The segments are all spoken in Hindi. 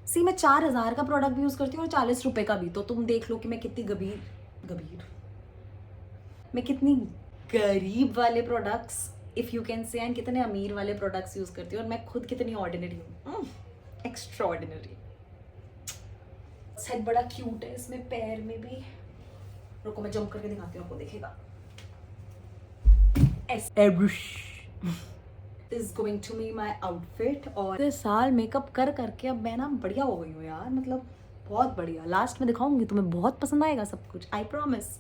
सी मैं 4,000 का प्रोडक्ट भी यूज़ करती हूँ और 40 रुपये का भी, तो तुम देख लो कि मैं कितनी मैं कितनी गरीब वाले products if you can say and कितने अमीर वाले प्रोडक्ट्स यूज़ करती हूँ, और मैं खुद कितनी ऑर्डिनरी हूँ, एक्स्ट्रा ऑर्डिनरी। सेट बड़ा क्यूट है, इसमें पैर में भी, रुको मैं जंप करके दिखाती हूँ आपको, देखिएगा। Is going to be my outfit. और इस साल मेकअप कर करके अब मैं ना बढ़िया हो गई हूँ यार, मतलब बहुत बढ़िया। लास्ट में दिखाऊंगी, तुम्हें बहुत पसंद आएगा सब कुछ, आई प्रॉमिस।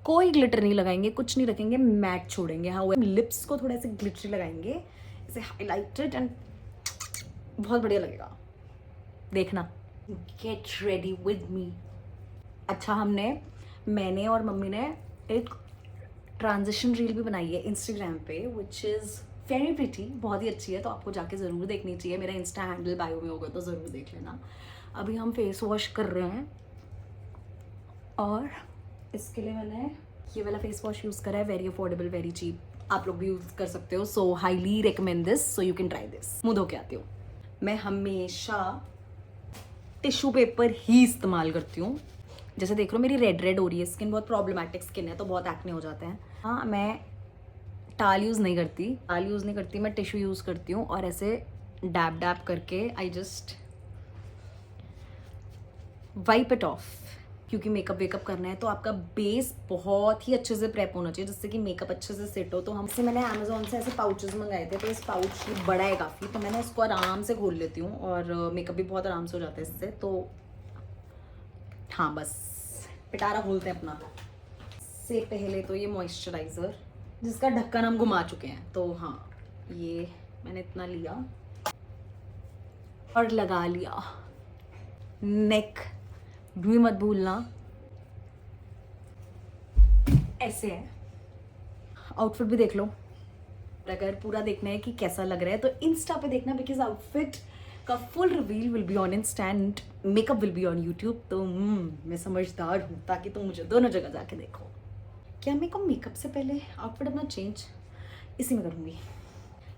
कोई ग्लिटर नहीं लगाएंगे, कुछ नहीं रखेंगे, मैट छोड़ेंगे। हाँ, लिप्स को थोड़ा ऐसे ग्लिटरी लगाएंगे, ऐसे हाईलाइटेड, एंड बहुत बढ़िया लगेगा, देखना। Get ready with me. अच्छा, मैंने और मम्मी ने एक ट्रांजिशन रील भी बनाई है इंस्टाग्राम पे, विच इज़ वेरी प्रिटी, बहुत ही अच्छी है, तो आपको जाके ज़रूर देखनी चाहिए। मेरा इंस्टा हैंडल बायो में होगा तो ज़रूर देख लेना। अभी हम फेस वॉश कर रहे हैं, और इसके लिए मैंने ये वाला फेस वॉश यूज़ करा है, वेरी अफोर्डेबल, वेरी चीप। आप लोग भी यूज़ कर सकते हो, सो highly recommend this, so you can try this. मुँह धो के आती हूँ। मैं हमेशा टिश्यू पेपर ही इस्तेमाल करती हूँ। जैसे देख लो मेरी रेड हो रही है स्किन, बहुत प्रॉब्लमेटिक स्किन है, तो बहुत एक्ने हो जाते हैं। हाँ, मैं टाल यूज़ नहीं करती, मैं टिश्यू यूज़ करती हूँ, और ऐसे डैब डैब करके I just wipe it of. क्योंकि मेकअप वेकअप करना है तो आपका बेस बहुत ही अच्छे से प्रेप होना चाहिए, जिससे कि मेकअप अच्छे से सेट हो। तो हमसे मैंने अमेजोन से ऐसे पाउचेस मंगाए थे, तो इस पाउच बड़ा है काफ़ी, तो मैंने इसको आराम से खोल लेती हूँ, और मेकअप भी बहुत आराम से हो जाता है इससे। तो हाँ, बस पिटारा खोलते हैं अपना। से पहले तो ये मॉइस्चराइज़र, जिसका ढक्कन हम घुमा चुके हैं, तो हाँ, ये मैंने इतना लिया और लगा लिया। नेक भी मत भूलना, ऐसे है। आउटफिट भी देख लो, अगर पूरा देखना है कि कैसा लग रहा है तो इंस्टा पे देखना, बिकॉज आउटफिट का full reveal will be on Insta and makeup will be on YouTube. तो मैं समझदार हूँ, ताकि तुम मुझे दोनों जगह जाके देखो। क्या मेरे को मेकअप से पहले आउटफिट अपना चेंज इसी में करूँगी।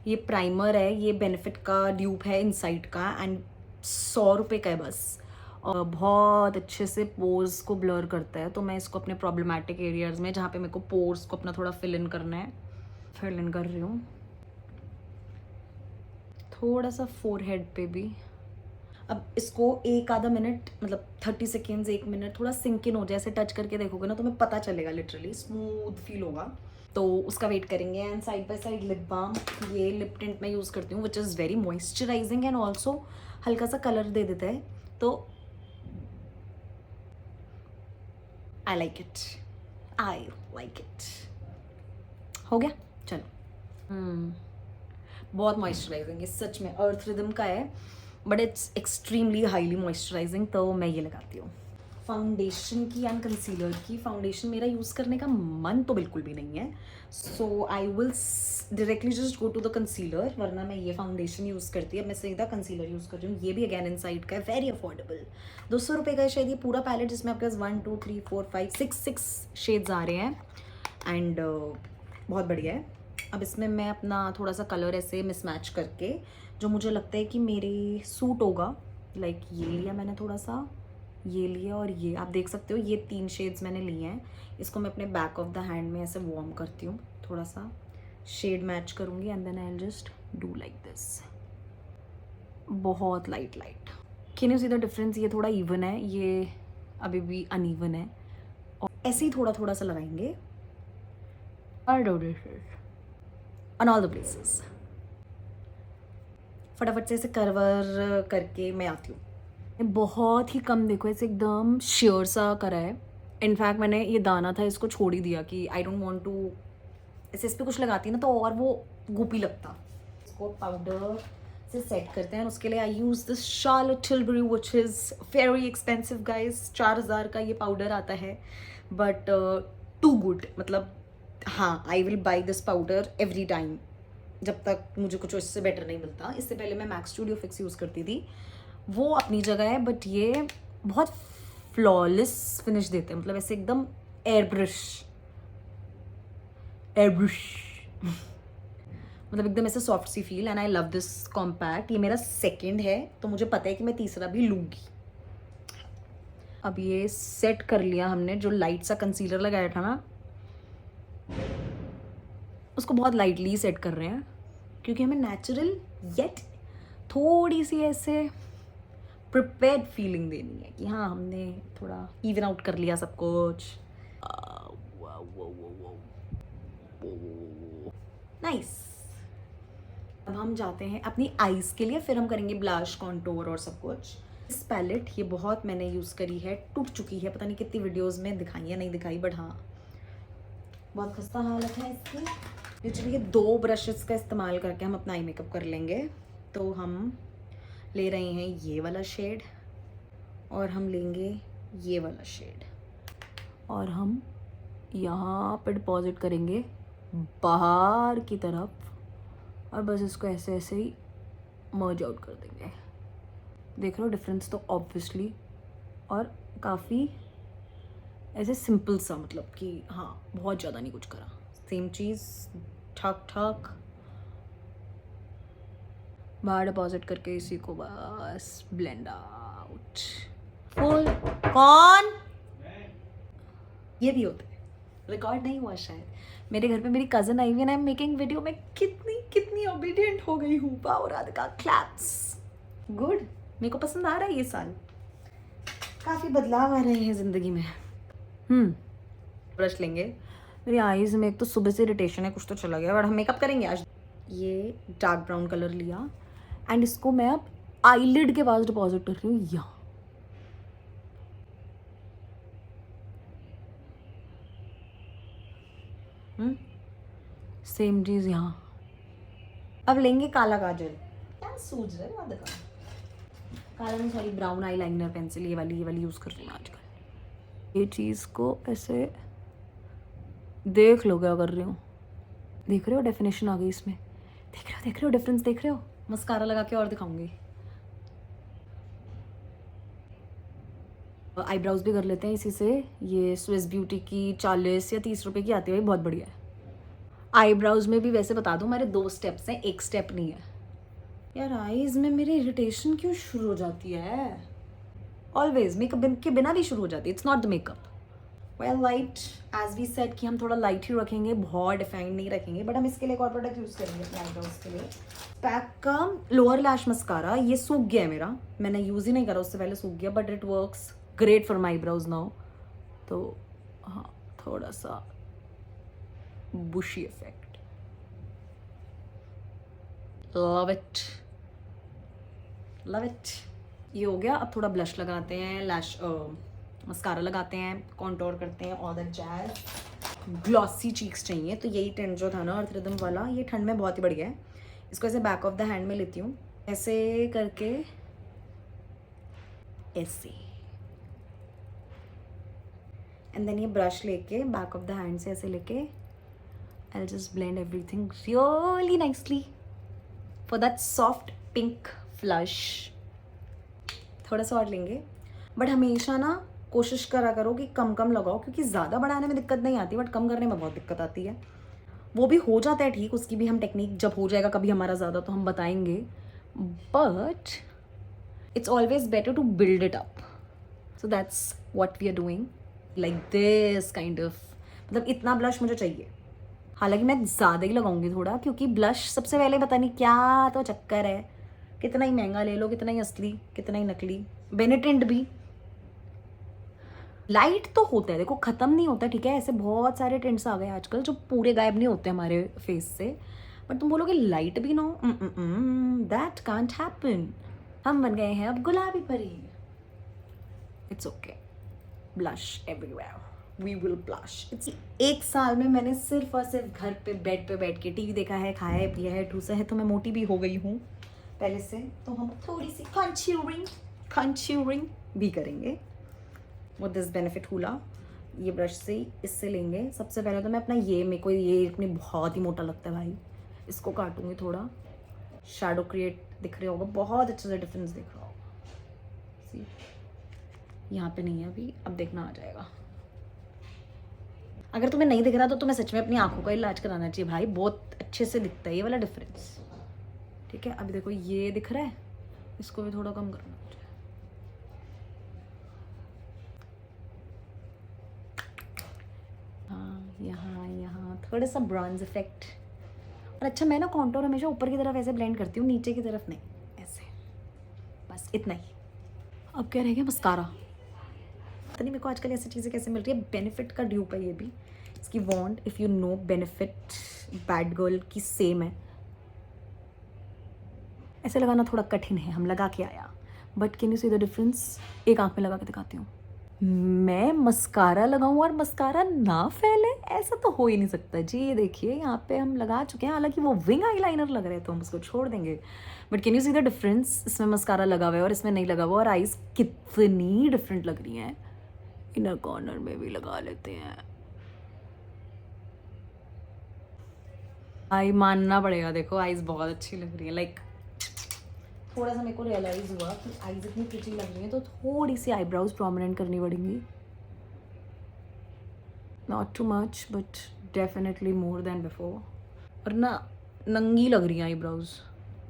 ये प्राइमर है, ये बेनिफिट का ड्यूब है इनसाइड का, एंड 100 रुपये का है बस, और बहुत अच्छे से पोर्स को ब्लर करता है। तो मैं इसको अपने प्रॉब्लमेटिक एरियाज में, जहाँ पे मेरे को पोर्स को अपना थोड़ा फिल इन करना है, फिल इन कर रही हूँ। थोड़ा सा फोरहेड पे भी। अब इसको एक आधा मिनट, मतलब 30 सेकेंड्स, 1 मिनट थोड़ा सिंक इन हो जाए, ऐसे टच करके देखोगे ना, तुम्हें पता चलेगा, लिटरली स्मूथ फील होगा। तो उसका वेट करेंगे। And side by side lip balm, ये लिप टिंट मैं यूज़ करती हूँ, which is very moisturising and also हल्का सा कलर दे देता है, तो I like it, I like it. हो गया, चलो। बहुत मॉइस्चराइजिंग है सच में, अर्थ रिदम का है, but it's extremely highly moisturising, तो मैं ये लगाती हूँ। फाउंडेशन की एंड कंसीलर की, फाउंडेशन मेरा यूज़ करने का मन तो बिल्कुल भी नहीं है, so I will directly just go to the concealer, वरना मैं ये फाउंडेशन यूज़ करती है, मैं सीधा कंसीलर यूज़ कर रही हूँ। ये भी अगैन इनसाइड का है, वेरी अफोर्डेबल, 200 रुपये का है शायद ये पूरा पैलेट, जिसमें आपके पास 1 2 3 4 5 6 शेड्स आ रहे हैं, एंड बहुत बढ़िया है। अब इसमें मैं अपना थोड़ा सा कलर ऐसे मिसमैच करके, जो मुझे लगता है कि मेरे सूट होगा, लाइक ये लिया मैंने थोड़ा सा, ये लिया, और ये आप देख सकते हो, ये 3 शेड्स मैंने लिए हैं। इसको मैं अपने बैक ऑफ द हैंड में ऐसे वार्म करती हूँ, थोड़ा सा शेड मैच करूँगी, and then I will just do like this, बहुत light light. Can you see the difference? ये थोड़ा इवन है, ये अभी भी अनइवन है, और ऐसे ही थोड़ा थोड़ा सा लगाएंगे, ऑन ऑल द प्लेसेस। फटाफट से ऐसे करवर करके मैं आती हूँ। बहुत ही कम, देखो ऐसे एकदम श्योर सा करा है। इनफैक्ट मैंने ये दाना था, इसको छोड़ ही दिया कि आई डोंट वांट टू, ऐसे इस पर कुछ लगाती ना तो और वो गुपी लगता। इसको पाउडर से सेट करते हैं, उसके लिए I use this Charlotte Tilbury, which is very expensive guys. 4000 का ये पाउडर आता है, बट टू गुड, मतलब हाँ, I will by this powder every time, जब तक मुझे कुछ इससे बेटर नहीं मिलता। इससे पहले मैं मैक्स स्टूडियो फिक्स यूज़ करती थी, वो अपनी जगह है, बट ये बहुत फ्लॉलेस फिनिश देते हैं, मतलब ऐसे एकदम एयर ब्रश मतलब एकदम ऐसे सॉफ्ट सी feel, and I love this compact. ये मेरा सेकंड है, तो मुझे पता है कि मैं तीसरा भी लूँगी। अब ये सेट कर लिया हमने, जो लाइट सा कंसीलर लगाया था ना, उसको बहुत लाइटली सेट कर रहे हैं, क्योंकि हमें नेचुरल येट थोड़ी सी ऐसे प्रिपेयर्ड फीलिंग देनी है कि हाँ हमने थोड़ा इवन आउट कर लिया सब कुछ। नाइस। अब हम जाते हैं अपनी आईज के लिए, फिर हम करेंगे ब्लश, कॉन्टूर और सब कुछ। इस पैलेट ये बहुत मैंने यूज़ करी है, टूट चुकी है, पता नहीं कितनी वीडियोस में दिखाई या नहीं दिखाई, बट हाँ बहुत खस्ता हालत है इसकी। लिटरली ये 2 ब्रशेस का इस्तेमाल करके हम अपना आई मेकअप कर लेंगे। तो हम ले रहे हैं ये वाला शेड, और हम लेंगे ये वाला शेड, और हम यहाँ पे डिपॉजिट करेंगे बाहर की तरफ, और बस इसको ऐसे ऐसे ही मर्ज आउट कर देंगे। देख रहे हो डिफरेंस तो ऑब्वियसली, और काफ़ी ऐसे सिंपल सा, मतलब कि हाँ बहुत ज़्यादा नहीं कुछ करा, सेम चीज़ ठक ठक बाहर डिपॉजिट करके इसी को बस ब्लेंड आउट फुल। कौन? ये भी होता है, रिकॉर्ड नहीं हुआ शायद। मेरे घर पे मेरी कज़न आई हुई है, आई एम मेकिंग वीडियो में कितनी ओबीडियंट हो गई हूँ। Wow Radhika, claps. गुड, मेरे को पसंद आ रहा है ये साल, काफ़ी बदलाव आ रहे हैं ज़िंदगी में। ब्रश लेंगे। मेरी आईज में एक तो सुबह से इरिटेशन है, कुछ तो चला गया, बट हम मेकअप करेंगे आज। ये डार्क ब्राउन कलर लिया, एंड इसको मैं अब आईलिड के पास डिपॉजिट कर रही हूँ यहाँ। सेम चीज़ यहाँ। अब लेंगे काला काजल। क्या सूझ रहा है राधिका? काला नहीं, sorry brown eye liner pencil, ये वाली यूज़ कर रही हूँ आजकल। ये चीज़ को ऐसे देख लो क्या कर रही हूँ, देख रहे हो डेफिनेशन आ गई इसमें, देख रहे हो डिफरेंस, देख रहे हो। मस्कारा लगा के और दिखाऊंगी। आईब्राउज भी कर लेते हैं इसी से। ये स्विस ब्यूटी की 40 या 30 रुपए की आती है, बहुत बढ़िया है। आईब्राउज में भी वैसे बता दूं, हमारे 2 स्टेप्स हैं, 1 स्टेप नहीं है। यार आईज में मेरी इरिटेशन क्यों शुरू हो जाती है? ऑलवेज मेकअप के बिना भी शुरू हो जाती है। It's not the makeup. Well light, as we said कि हम थोड़ा लाइट ही रखेंगे, बहुत डिफाइंड नहीं रखेंगे, बट हम इसके लिए एक और प्रोडक्ट यूज़ करेंगे अपने आईब्रोज के लिए। पैक का लोअर लैश मस्कारा, ये सूख गया है मेरा, मैंने यूज़ ही नहीं करा उससे पहले, सूख गया, but it works great for my eyebrows now. तो हाँ, थोड़ा सा bushy effect, love it love it. ये हो गया। अब थोड़ा ब्लश लगाते हैं, लैश मस्कारा लगाते हैं, कॉन्टोर करते हैं, all that jazz. Glossy cheeks चाहिए, तो यही टेंट जो था ना अर्थ रिदम वाला, ये ठंड में बहुत ही बढ़िया है। इसको ऐसे बैक ऑफ द हैंड में लेती हूँ, ऐसे करके, ऐसे, एंड देन ये ब्रश लेके बैक ऑफ द हैंड से ऐसे लेके I just blend everything really nicely for that soft pink flush. थोड़ा सा और लेंगे, बट हमेशा ना कोशिश करा करो कि कम कम लगाओ, क्योंकि ज़्यादा बढ़ाने में दिक्कत नहीं आती, बट कम करने में बहुत दिक्कत आती है। वो भी हो जाता है ठीक, उसकी भी हम टेक्निक जब हो जाएगा कभी हमारा ज़्यादा तो हम बताएंगे, but it's always better to build it up. So that's what we are doing, like this kind of. मतलब इतना ब्लश मुझे चाहिए, हालांकि मैं ज़्यादा ही लगाऊंगी थोड़ा, क्योंकि ब्लश सबसे पहले पता नहीं क्या तो चक्कर है, कितना ही महंगा ले लो, कितना ही असली, कितना ही नकली। बेनेटेंट भी लाइट तो होता है, देखो ख़त्म नहीं होता, ठीक है। ऐसे बहुत सारे टेंट्स आ गए आजकल जो पूरे गायब नहीं होते हमारे फेस से, बट तुम बोलोगे लाइट भी नो, दैट कांट हैपन। हम बन गए हैं अब गुलाबी परी। It's okay, blush everywhere, we will blush. It's 1 साल में मैंने सिर्फ और सिर्फ घर पे बेड पे बैठ के टीवी देखा है, खाया है, पिया है, ठूसा है, तो मैं मोटी भी हो गई हूँ पहले से। तो हम थोड़ी सी कंट्यूरिंग भी करेंगे वो दिस बेनिफिट हुला। ये ब्रश से इससे लेंगे। सबसे पहले तो मैं अपना मेरे को ये अपनी बहुत ही मोटा लगता है भाई, इसको काटूंगी थोड़ा, शैडो क्रिएट दिख रहा होगा, बहुत अच्छे से डिफरेंस दिख रहा होगा। यहाँ पे नहीं है अभी, अब देखना आ जाएगा। अगर तुम्हें नहीं दिख रहा तो तुम्हें सच में अपनी आंखों का इलाज कराना चाहिए भाई, बहुत अच्छे से दिखता है ये वाला डिफरेंस। ठीक है, अभी देखो ये दिख रहा है, इसको भी थोड़ा कम करना मुझे। हाँ, यहाँ थोड़ा सा ब्रॉन्ज इफेक्ट। और अच्छा, मैं ना कॉन्टोर हमेशा ऊपर की तरफ ऐसे ब्लेंड करती हूँ, नीचे की तरफ नहीं, ऐसे, बस इतना ही। अब क्या रह गया, मस्कारा। पता नहीं मेरे को आजकल ऐसी चीज़ें कैसे मिल रही है, बेनिफिट का ड्यूप है ये भी। इसकी wand, if you know, benefit bad girl की सेम है। ऐसे लगाना थोड़ा कठिन है, हम लगा के आया, but can you see the difference? एक आंख में लगा के दिखाती हूँ। मैं मस्कारा लगाऊं और मस्कारा ना फैले, ऐसा तो हो ही नहीं सकता जी। ये देखिए यहाँ पे हम लगा चुके हैं, हालांकि वो विंग आईलाइनर लग रहे हैं तो हम उसको छोड़ देंगे, but can you see the difference? इसमें मस्कारा लगा हुआ है और इसमें नहीं लगा हुआ, और आईज कितनी डिफरेंट लग रही हैं। इनर कॉर्नर में भी लगा लेते हैं। आई मानना पड़ेगा, देखो आईज बहुत अच्छी लग रही है। लाइक थोड़ा सा मेरे को रियलाइज हुआ कि आईज इतनी प्रिटी लग रही है तो थोड़ी सी आईब्राउज प्रोमिनेंट करनी पड़ेंगी। Not too much but definitely more than before. और ना नंगी लग रही हैं आईब्राउज।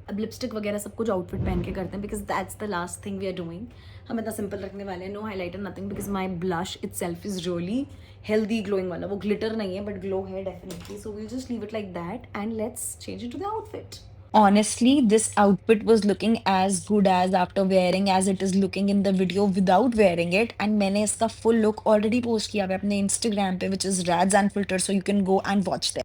अब लिपस्टिक वगैरह सब कुछ आउटफिट पहन के करते हैं, because that's the last thing we are doing. हम इतना सिंपल रखने वाले हैं, no highlighter nothing, because my blush itself is really healthy glowing वाला। वो ग्लिटर नहीं है बट ग्लो है definitely, so we'll just leave it like that and let's change it to the outfit. Honestly, this outfit was looking as good as after wearing as it is looking in the video without wearing it. And मैंने इसका full look already post किया है अपने Instagram पे, which is Rads and Filter, so you can go and watch them.